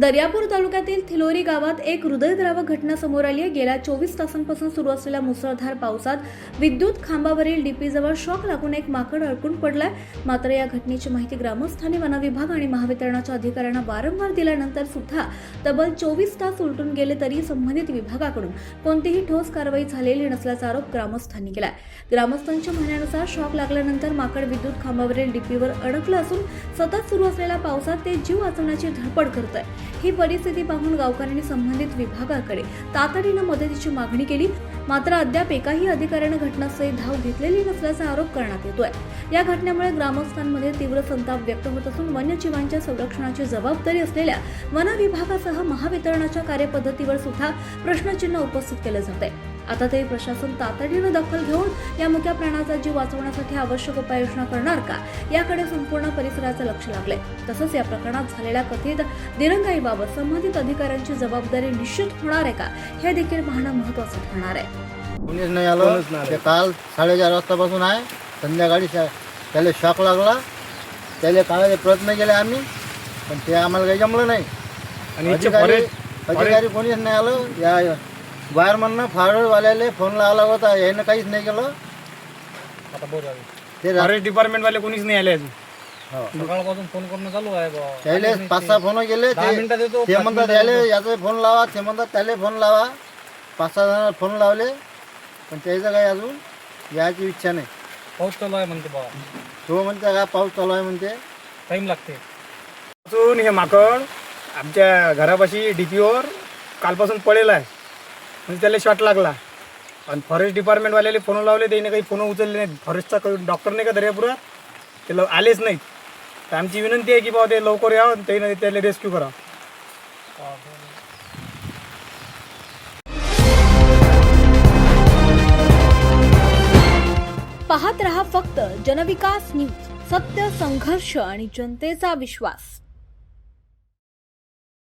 दर्यापूर तालुक्यातील थिलोरी गावात एक हृदयद्रावक घटना समोर आली आहे। गेल्या 24 तासांपासून सुरू असलेल्या मुसळधार पावसात विद्युत खांबावरील डीपीजवळ शॉक लागून एक माकड अडकून पडलाय। मात्र या घटनेची माहिती ग्रामस्थांनी वन विभाग आणि महावितरणाच्या अधिकाऱ्यांना वारंवार दिल्यानंतर सुद्धा तब्बल 24 तास उलटून गेले तरी संबंधित विभागाकडून कोणतीही ठोस कारवाई झालेली नसल्याचा आरोप ग्रामस्थांनी केलाय। ग्रामस्थांच्या म्हणण्यानुसार शॉक लागल्यानंतर माकड विद्युत खांबावरील डीपीवर अडकलं असून सतत सुरू असलेल्या पावसात ते जीव वाचवण्याची धडपड करत आहे। ही परिस्थिती पाहून गावकऱ्यांनी संबंधित विभागाकडे तातडीने मदतीची मागणी केली। मात्र अद्याप एकाही अधिकाऱ्याने घटनास्थळी धाव घेतलेली नसल्याचा आरोप करण्यात येतोय। या घटनेमुळे ग्रामस्थांमध्ये तीव्र संताप व्यक्त होत असून वन्यजीवांच्या संरक्षणाची जबाबदारी असलेल्या वन विभागासह महावितरणाच्या कार्यपद्धतीवर सुद्धा प्रश्नचिन्ह उपस्थित केले जाते। आता तरी प्रशासन तातडीने दखल घेऊन या मुक्या प्राण्याचा जीव वाचवण्यासाठी आवश्यक उपाययोजना करणार का, याकडे संपूर्ण परिसराचे लक्ष लागले। तसंच या प्रकरणात झालेल्या कथित दिरंगाईबाबत संबंधित अधिकाऱ्यांची जबाबदारी निश्चित होणार आहे का, हे देखील पाहणं महत्त्वाचं ठरणार आहे। कोणीच नाही आलं। ते काल 4:30 वाजतापासून आहे। संध्याकाळी त्याला शॉक लागला, त्याला काढायचे प्रयत्न केले आम्ही, पण ते आम्हाला काही जमलं नाही। आणि अधिकारी कोणीच नाही आलं। या वायरमननं फायरवाल्याला फोन लावला होता, यानं काहीच नाही केलं। ते फॉरेस्ट डिपार्टमेंट वाले कोणीच नाही आले अजून। सकाळपासून फोन करणं चालू आहे बा। त्याले 5-6 फोन केले। ते म्हणतात त्याला याचा फोन लावा, ते म्हणतात त्याला फोन लावा। 5-6 जण फोन लावले, पण त्याचं काही अजून याची इच्छा नाही। पाऊस चालू आहे म्हणते बा। तो म्हणते का पाऊस चालू आहे म्हणते, टाइम लागते। अजून हे माकड आमच्या घरापाशी डीपीवर कालपासून पडेल आहे, म्हणजे त्याला शॉट लागला। आणि फॉरेस्ट डिपार्टमेंटवाल्याला फोन लावले, त्याने काही फोन उचलले नाहीत। फॉरेस्टचा डॉक्टर नाही का दर्यापुरात, ते आलेच नाहीत। तर आमची विनंती आहे की बाबा ते लवकर यावं, त्याला रेस्क्यू करा। पाहत रहा फक्त जनविकास न्यूज, सत्य, संघर्ष आणि जनतेचा विश्वास।